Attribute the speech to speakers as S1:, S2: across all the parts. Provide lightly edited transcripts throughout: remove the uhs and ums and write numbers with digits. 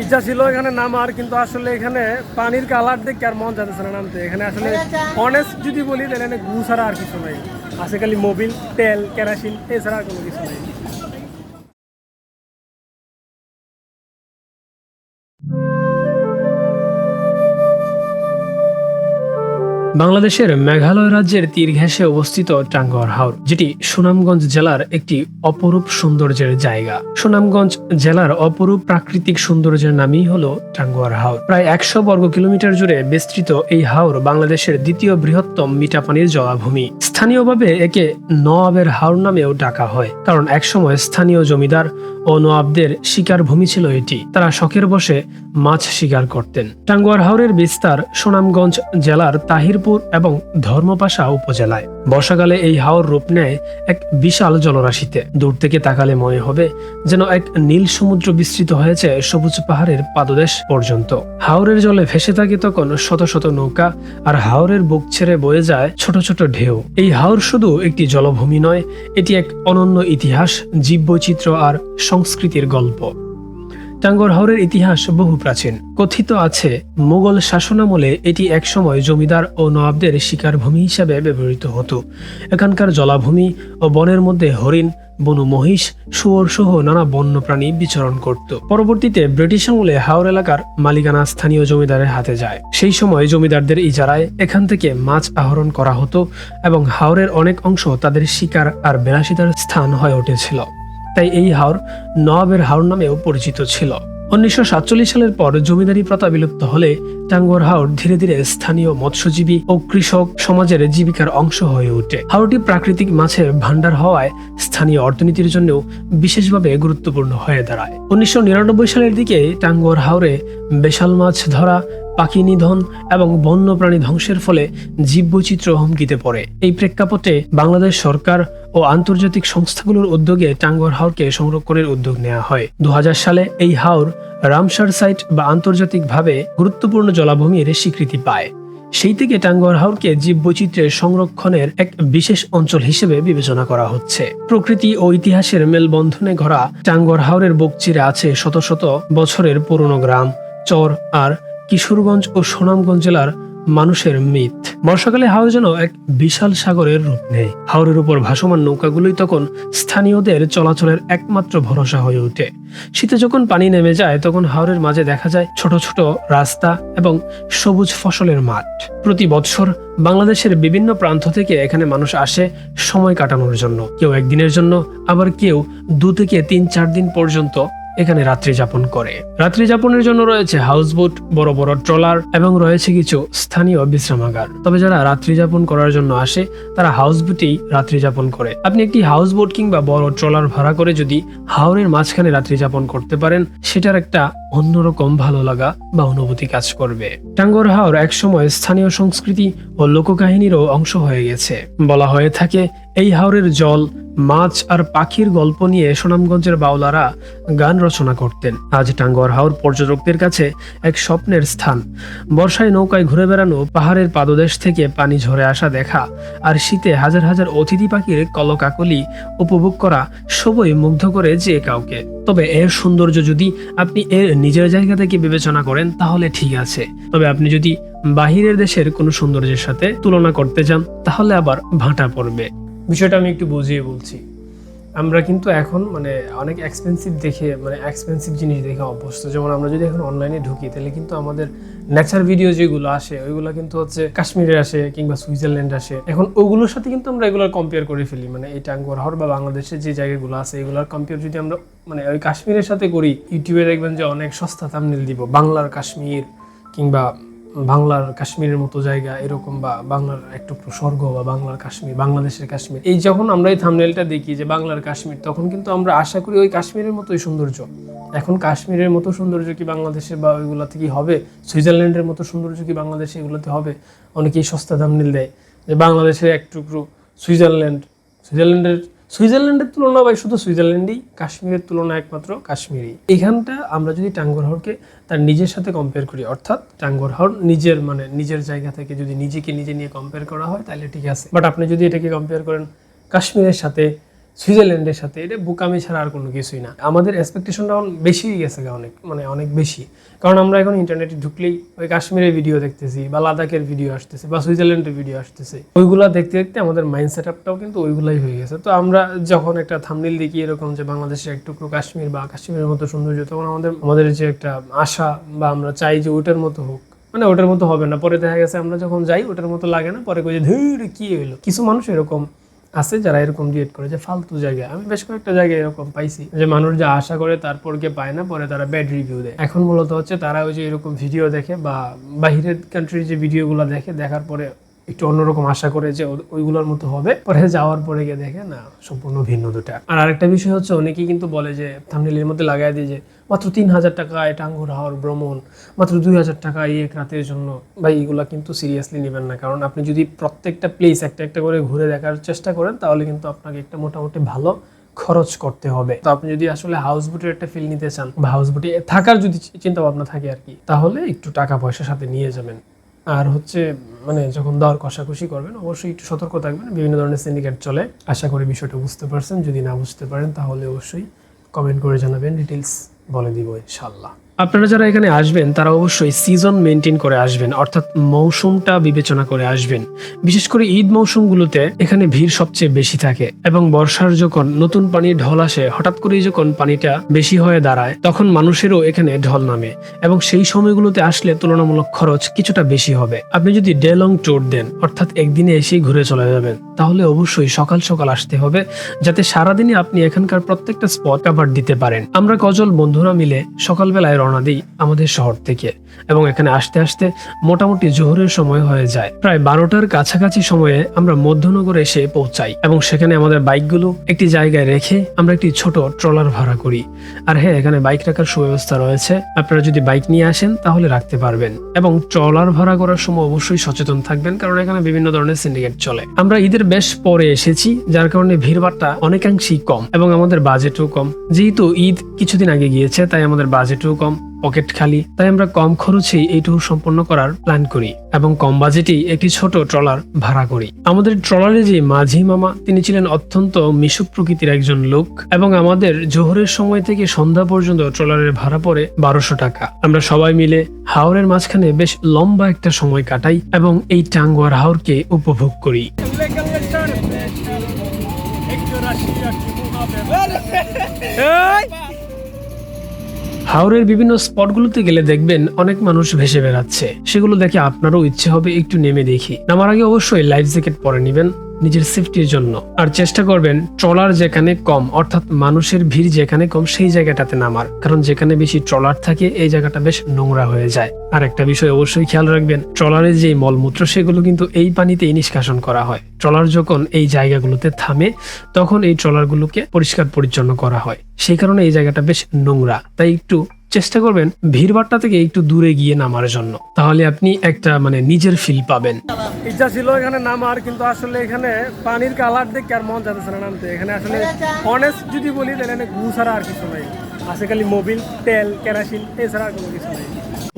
S1: ইচ্ছা ছিল এখানে নামার, কিন্তু আসলে এখানে পানির কালার দেখে আর মন যাচ্ছে না নামতে। এখানে আসলে অনেস্ট যদি বলি তাহলে এখানে ঘু ছাড়া আর কিছু নাই, আছে খালি মোবিল, তেল, কেরাসিন, এছাড়া আর কোনো কিছু নাই। বাংলাদেশের মেঘালয় রাজ্যের তীর ঘেঁষে অবস্থিত টাঙ্গুয়ার হাওর, যেটি সুনামগঞ্জ জেলার একটি অপরূপ সৌন্দর্যের জায়গা। সুনামগঞ্জ জেলার অপরূপ প্রাকৃতিক সৌন্দর্যের নামই হলো টাঙ্গুয়ার হাওর। প্রায় 100 বর্গ কিলোমিটার জুড়ে বিস্তৃত এই হাওর বাংলাদেশের দ্বিতীয় বৃহত্তম মিঠাপানির জলাভূমি। স্থানীয়ভাবে একে নওয়াবের হাওর নামেও ডাকা হয়, কারণ একসময় স্থানীয় জমিদার ও নওয়াবদের শিকার ভূমি ছিল এটি। তারা শখের বসে মাছ শিকার করতেন। টাঙ্গুয়ার হাওরের বিস্তার সুনামগঞ্জ জেলার তাহিরপুর এবং ধর্মপাশা উপজেলায়। বর্ষাকালে এই হাওর রূপ নেয় এক বিশাল জলরাশিতে। দূর থেকে তাকালে মনে হবে যেন এক নীল সমুদ্র বিস্তৃত হয়েছে সবুজ পাহাড়ের পাদদেশ পর্যন্ত। হাওরের জলে ভেসে থাকে তখন শত শত নৌকা, আর হাওরের বুক ছেড়ে বয়ে যায় ছোট ছোট ঢেউ। এই হাওর শুধু একটি জলভূমি নয়, এটি এক অনন্য ইতিহাস, জীববৈচিত্র্য আর সংস্কৃতির গল্প। টাঙ্গুয়ার হাওরের ইতিহাস বহু প্রাচীন। কথিত আছে মুঘল শাসনামলে এটি একসময় জমিদার ও নবাবদের শিকার ভূমি হিসেবে ব্যবহৃত হতো। এখানকার জলাভূমি ও বনের মধ্যে হরিণ, বনু মহিষ, শুয়োর সহ নানা বন্যপ্রাণী বিচরণ করত। পরবর্তীতে ব্রিটিশ আমলে হাওর এলাকার মালিকানা স্থানীয় জমিদারের হাতে যায়। সেই সময় জমিদারদের ইজারায় এখান থেকে মাছ আহরণ করা হতো এবং হাওরের অনেক অংশ তাদের শিকার আর বিলাসিতার স্থান হয়ে উঠেছিল। তাই এই হাওর নওয়াবের হাওর নামেও পরিচিত ছিল। 1947 সালের পর জমিদারি প্রথা বিলুপ্ত হলে টাঙ্গুয়ার হাওর ধীরে ধীরে স্থানীয় মৎস্যজীবী ও কৃষক সমাজের জীবিকার অংশ হয়ে ওঠে। হাওরটি প্রাকৃতিক মাছের ভাণ্ডার হওয়ায় স্থানীয় অর্থনীতির জন্যও বিশেষভাবে গুরুত্বপূর্ণ হয়ে দাঁড়ায়। 1999 সালের দিকে টাঙ্গুয়ার হাওরে বেশাল মাছ ধরা, পাখি নিধন এবং বন্যপ্রাণী ধ্বংসের ফলে জীববৈচিত্র্য হুমকিতে পড়ে। এই প্রেক্ষাপটে বাংলাদেশ সরকার ও আন্তর্জাতিক সংস্থাগুলোর উদ্যোগে টাঙ্গুয়ার হাওরকে সংরক্ষণের উদ্যোগ নেওয়া হয়। 2000 সালে এই হাওর রামসার সাইট বা আন্তর্জাতিকভাবে গুরুত্বপূর্ণ জলাভূমির স্বীকৃতি পায়। সেই থেকে টাঙ্গুয়ার হাওরকে জীববৈচিত্র্যের সংরক্ষণের এক বিশেষ অঞ্চল হিসেবে বিবেচনা করা হচ্ছে। প্রকৃতি ও ইতিহাসের মেলবন্ধনে ঘরা টাঙ্গুয়ার হাওরের বুক চিরে আছে শত শত বছরের পুরনো গ্রাম, চর আর কিশোরগঞ্জ ও সুনামগঞ্জ জেলার মানুষের মিথ। বর্ষাকালে হাওর যেন এক বিশাল সাগরের রূপ নেয়। হাওরের উপর ভাসমান নৌকাগুলোই তখন স্থানীয়দের চলাচলের একমাত্র ভরসা হয়ে ওঠে। শীতে যখন পানি নেমে যায় তখন হাওরের মাঝে দেখা যায় ছোট ছোট রাস্তা এবং সবুজ ফসলের মাঠ। প্রতি বৎসর বাংলাদেশের বিভিন্ন প্রান্ত থেকে এখানে মানুষ আসে সময় কাটানোর জন্য। কেউ একদিনের জন্য, আবার কেউ 2 থেকে 3-4 দিন পর্যন্ত এখানে রাত্রি যাপন করে। রাত্রি যাপনের জন্য রয়েছে হাউসবোট, বড় বড় ট্রলার এবং রয়েছে কিছু স্থানীয় বিশ্রামাগার। তবে যারা রাত্রি যাপন করার জন্য আসে তারা হাউসবোটেই রাত্রি যাপন করে। আপনি একটি হাউসবোট কিংবা বড় ট্রলার ভাড়া করে যদি হাওরের মাঝখানে রাত্রি যাপন করতে পারেন, সেটার একটা অন্যরকম ভালো লাগা বা অনুভূতি কাজ করবে। টাঙ্গুয়ার হাওর একসময় স্থানীয় সংস্কৃতি ও লোককাহিনীরও অংশ হয়ে গেছে। বলা হয়ে থাকে এই হাওরের জল, মাছ আর পাখির গল্প নিয়ে সুনামগঞ্জের বাউলারা গান রচনা করতেন। আজ টাঙ্গুয়ার হাওর পর্যটকদের কাছে এক স্বপ্নের স্থান। বর্ষায় নৌকায় ঘুরে বেড়ানো, পাহাড়ের পাদদেশ থেকে পানি ঝরে আসা দেখা আর শীতে হাজার হাজার অতিথি পাখির কলকাকলি উপভোগ করা সবই মুগ্ধ করে যে কাউকে। তবে এর সৌন্দর্য যদি আপনি এর নিজের জায়গা থেকে বিবেচনা করেন তাহলে ঠিক আছে। তবে আপনি যদি বাহিরের দেশের কোনো সৌন্দর্যের সাথে তুলনা করতে যান তাহলে আবার ভাটা পড়বে। বিষয়টা আমি একটু বুঝিয়ে বলছি। আমরা কিন্তু এখন অনেক এক্সপেন্সিভ জিনিস দেখে অভ্যস্ত। যেমন আমরা যদি এখন অনলাইনে ঢুকি তাহলে কিন্তু আমাদের নেচার ভিডিও যেগুলো আসে ওইগুলো কিন্তু হচ্ছে কাশ্মীরে আসে কিংবা সুইজারল্যান্ড আসে। এখন ওগুলোর সাথে কিন্তু আমরা এগুলোর কম্পেয়ার করে ফেলি। এই টাঙ্গুয়ার হাওর বা বাংলাদেশের যে জায়গাগুলো আছে এগুলোর কম্পেয়ার যদি আমরা ওই কাশ্মীরের সাথে করি, ইউটিউবে দেখবেন যে অনেক সস্তা থাম্বনেল দিব, বাংলার কাশ্মীর কিংবা বাংলার কাশ্মীরের মতো জায়গা এরকম, বা বাংলার একটু স্বর্গ বা বাংলার কাশ্মীর, বাংলাদেশের কাশ্মীর। এই যখন আমরা এই থাম্বনেলটা দেখি যে বাংলার কাশ্মীর, তখন কিন্তু আমরা আশা করি ওই কাশ্মীরের মতোই সৌন্দর্য। এখন কাশ্মীরের মতো সৌন্দর্য কি বাংলাদেশের বা ওইগুলোতে কি হবে? সুইজারল্যান্ডের মতো সৌন্দর্য কি বাংলাদেশে এগুলোতে হবে? অনেকেই সস্তা থাম্বনেল দেয় যে বাংলাদেশের এক টুকরো সুইজারল্যান্ডের তুলনা ভাই শুধু সুইজারল্যান্ডই, কাশ্মীরের তুলনা একমাত্র কাশ্মীরই। এখানটা আমরা যদি টাঙ্গুয়ার হাওরকে তার নিজের সাথে কম্পেয়ার করি, অর্থাৎ টাঙ্গুয়ার হাওর নিজের জায়গা থেকে যদি নিজেকে নিজে নিয়ে কম্পেয়ার করা হয় তাহলে ঠিক আছে। বাট আপনি যদি এটাকে কম্পেয়ার করেন কাশ্মীরের সাথে, সুইজারল্যান্ডের সাথে, এটা বোকামি ছাড়া আর কোনো কিছুই না। আমাদের এক্সপেকটেশনটা বেশি হয়ে গেছে অনেক, মানে অনেক বেশি। কারণ আমরা এখন ইন্টারনেটে ঢুকলেই ওই কাশ্মীরের ভিডিও দেখতেছি, বা লাদাখের ভিডিও আসতেছে, বা সুইজারল্যান্ডের ভিডিও আসতেছে, ওইগুলা দেখতে দেখতে আমাদের মাইন্ড সেট আপটাও কিন্তু ওইগুলাই হয়ে গেছে। তো আমরা যখন একটা থাম্বনেল দেখি এরকম যে বাংলাদেশের এক টুকরো কাশ্মীর বা কাশ্মীরের মতো সৌন্দর্য, তখন আমাদের যে একটা আশা বা আমরা চাই যে ওটার মতো হোক, মানে ওটার মতো হবে না। পরে দেখা গেছে আমরা যখন যাই ওটার মতো লাগে না, পরে কই যে ধুর কি হইলো। কিছু মানুষ এরকম আছে যারা এরকম ডিয়েট করে যে ফালতু জায়গায়। আমি বেশ কয়েকটা জায়গায় এরকম পাইছি যে মানুষ যা আশা করে তারপর গিয়ে পায় না, পরে তারা ব্যাড রিভিউ দেয়। এখন মূলত হচ্ছে তারা ওই যে এরকম ভিডিও দেখে বা বাহিরের কান্ট্রির যে ভিডিওগুলো দেখে, দেখার পরে একটু অন্যরকম আশা করে যে ওইগুলোর মতো হবে, পরে যাওয়ার পরে গিয়ে দেখে না, সম্পূর্ণ ভিন্ন দুটা। আর আরেকটা বিষয় হচ্ছে অনেকেই কিন্তু বলে যে থাম্বনেলের মধ্যে লাগাই দিয়ে যে মাত্র 3,000 টাকায় টাঙ্গুয়ার হাওর ভ্রমণ, মাত্র 2,000 টাকায় এক রাতের জন্য। ভাই এগুলা কিন্তু সিরিয়াসলি নেবেন না, কারণ আপনি যদি প্রত্যেকটা প্লেস একটা একটা করে ঘুরে দেখার চেষ্টা করেন তাহলে কিন্তু আপনাকে একটা মোটামুটি ভালো খরচ করতে হবে। তো আপনি যদি আসলে হাউস বোটের একটা ফিল নিতে চান বা হাউস বোটে থাকার যদি চিন্তা ভাবনা থাকে আর কি, তাহলে একটু টাকা পয়সা সাথে নিয়ে যাবেন। আর হচ্ছে মানে যখন দর কষাকষি করবেন অবশ্যই একটু সতর্ক থাকবেন, বিভিন্ন ধরনের সিন্ডিকেট চলে। আশা করি বিষয়টা বুঝতে পারছেন। যদি না বুঝতে পারেন তাহলে অবশ্যই কমেন্ট করে জানাবেন, ডিটেলস বলে দিব ইনশাল্লাহ। আপনারা যারা এখানে আসবেন তারা অবশ্যই সিজন মেনটেন করে আসবেন, অর্থাৎ মৌসুমটা বিবেচনা করে আসবেন। বিশেষ করে ঈদ মৌসুমগুলোতে এখানে ভিড় সবচেয়ে বেশি থাকে, এবং বর্ষার যখন নতুন পানির ঢল আসে, হঠাৎ করেই যখন পানিটা বেশি হয়ে দাঁড়ায় তখন মানুষেরও এখানে ঢল নামে, এবং সেই সময়গুলোতে আসলে তুলনামূলক খরচ কিছুটা বেশি হবে। আপনি যদি ডে লং ট্যুর দেন, অর্থাৎ একদিনে এসেই ঘুরে চলে যাবেন, তাহলে অবশ্যই সকাল সকাল আসতে হবে, যাতে সারাদিনে আপনি এখানকার প্রত্যেকটা স্পট কভার দিতে পারেন। আমরা কজন বন্ধুরা মিলে সকালবেলায় রওনা দিই আমাদের শহর থেকে, এবং এখানে আসতে আসতে মোটামুটি জোহরের সময় হয়ে যায়। প্রায় 12টার কাছাকাছি সময়ে আমরা মধ্যনগরে এসে পৌঁছাই, এবং সেখানে আমাদের বাইকগুলো একটি জায়গায় রেখে আমরা একটি ছোট ট্রলার ভাড়া করি। আর হ্যাঁ, এখানে বাইক রাখার সুব্যবস্থা রয়েছে, আপনারা যদি বাইক নিয়ে আসেন তাহলে রাখতে পারবেন। এবং ট্রলার ভাড়া করার সময় অবশ্যই সচেতন থাকবেন, কারণ এখানে বিভিন্ন ধরনের সিন্ডিকেট চলে। আমরা ঈদের বেশ পরে এসেছি, যার কারণে ভিড়ভাড়টা অনেকাংশেই কম, এবং আমাদের বাজেটও কম। যেহেতু ঈদ কিছুদিন আগে গিয়েছে তাই আমাদের বাজেটও কম, পকেট খালি, তাই আমরা কম খরচেই এই ট্যুর সম্পন্ন করার প্ল্যান করি, এবং কম বাজেটেই একটি ছোট ট্রলার ভাড়া করি। আমাদের ট্রলারে যে মাঝি মামা, তিনি ছিলেন অত্যন্ত মিশুক প্রকৃতির একজন লোক, এবং আমাদের জোহরের সময় থেকে সন্ধ্যা পর্যন্ত ট্রলারের ভাড়া পড়ে 1200 টাকা। আমরা সবাই মিলে হাওরের মাঝখানে বেশ লম্বা একটা সময় কাটাই, এবং এই টাঙ্গুয়ার হাওরকে উপভোগ করি। হাওরের বিভিন্ন স্পটগুলোতে গেলে দেখবেন অনেক মানুষ ভেসে বেড়াচ্ছে, সেগুলো দেখে আপনারও ইচ্ছে হবে একটু নেমে দেখি। নামার আগে অবশ্যই লাইফ জ্যাকেট পরে নেবেন নিজের সেফটির জন্য, আর চেষ্টা করবেন ট্রলার যেখানে কম, অর্থাৎ মানুষের ভিড় যেখানে কম সেই জায়গাটাতে নামার, কারণ যেখানে বেশি ট্রলার থাকে এই জায়গাটা বেশ নোংরা হয়ে যায়। আর একটা বিষয় অবশ্যই খেয়াল রাখবেন, ট্রলারের যে মলমূত্র সেগুলো কিন্তু এই পানিতেই নিষ্কাশন করা হয়। ট্রলার যখন এই জায়গাগুলোতে থামে তখন এই ট্রলারগুলোকে পরিষ্কার পরিচ্ছন্ন করা হয়, সেই কারণে এই জায়গাটা বেশ নোংরা। তাই একটু চেষ্টা করবেন ভিড়ভাট্টা থেকে একটু দূরে গিয়ে নামার জন্য, তাহলে আপনি একটা মানে নিজের ফিল পাবেন। ইচ্ছা ছিল এখানে নামার, কিন্তু আসলে এখানে পানির কালার দেখে আর মন যাচ্ছে না নামতে। এখানে আসলে অনেস্ট যদি বলি তাহলে ঘু ছাড়া আর কিছু নাই, আছে খালি মোবিল, তেল, কেরাসিন, এছাড়া আর কোনো কিছু নাই।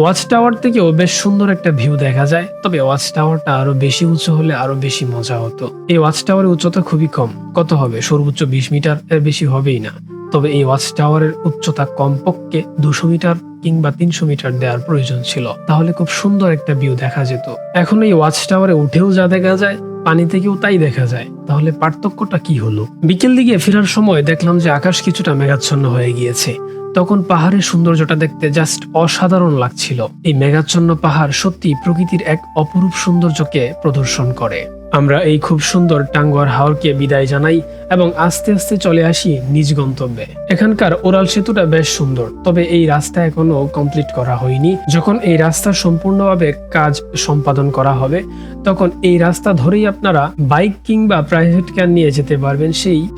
S1: ওয়াচ টাওয়ার থেকেও বেশ সুন্দর একটা ভিউ দেখা যায়, তবে ওয়াচ টাওয়ারটা আরো বেশি উঁচু হলে আরো বেশি মজা হতো। এই ওয়াচ টাওয়ারের উচ্চতা খুবই কম, কত হবে সর্বোচ্চ 20 মিটার, এর বেশি হবেই না। তবে এই ওয়াচ টাওয়ারের উচ্চতা কমপক্ষে 200 মিটার কিংবা 300 মিটার দেওয়ার প্রয়োজন ছিল, তাহলে খুব সুন্দর একটা ভিউ দেখা যেত। এখন এই ওয়াচ টাওয়ারে উঠেও যা দেখা যায়, পানি থেকেও তাই দেখা যায়, তাহলে পার্থক্যটা কি হলো? বিকেল দিকে ফেরার সময় দেখলাম যে আকাশ কিছুটা মেঘাচ্ছন্ন হয়ে গিয়েছে, তখন পাহাড়ের সৌন্দর্যটা দেখতে জাস্ট অসাধারণ লাগছিল। এই মেঘাচ্ছন্ন পাহাড় সত্যি প্রকৃতির এক অপরূপ সৌন্দর্যকে প্রদর্শন করে। আমরা এই খুব সুন্দর টাঙ্গুয়ার হাওরকে বিদায় জানাই এবং আস্তে আস্তে চলে আসি নিজ গন্তব্যে। এখানকার ওরাল সেতুটা বেশ সুন্দর, তবে এই রাস্তা এখনো কমপ্লিট করা হয়নি। যখন এই রাস্তা সম্পূর্ণভাবে কাজ সম্পাদন করা হবে তখন এই রাস্তা ধরেই আপনারা বাইক কিংবা প্রাইভেট কার নিয়ে যেতে পারবেন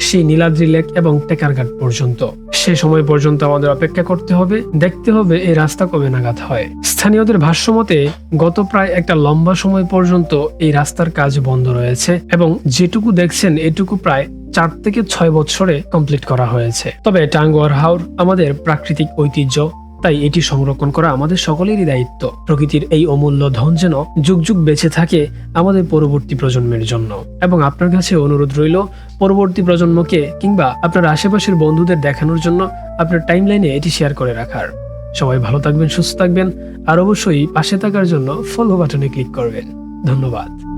S1: সেই নীলাদ্রি লেক এবং টেকারঘাট পর্যন্ত। সে সময় পর্যন্ত আমাদের অপেক্ষা করতে হবে, দেখতে হবে এই রাস্তা কবে নাগাদ হয়। স্থানীয়দের ভাষ্যমতে গত প্রায় একটা লম্বা সময় পর্যন্ত এই রাস্তার কাজ বন্ধ রয়েছে, এবং যেটুকু দেখছেন এটুকু প্রায় 4 থেকে 6 বছরে কমপ্লিট করা হয়েছে। তবে টাঙ্গুয়ার হাওর আমাদের প্রাকৃতিক ঐতিহ্য, তাই এটি সংরক্ষণ করা আমাদের সকলেরই দায়িত্ব। প্রকৃতির এই অমূল্য ধন যেন যুগ যুগ বেঁচে থাকে আমাদের পরবর্তী প্রজন্মের জন্য। এবং আপনার কাছে অনুরোধ রইল পরবর্তী প্রজন্মকে কিংবা আপনার আশেপাশের বন্ধুদের দেখানোর জন্য আপনার টাইমলাইনে এটি শেয়ার করে রাখার। সবাই ভালো থাকবেন, সুস্থ থাকবেন, আর অবশ্যই পাশে থাকার জন্য ফলো বাটনে ক্লিক করবেন। ধন্যবাদ।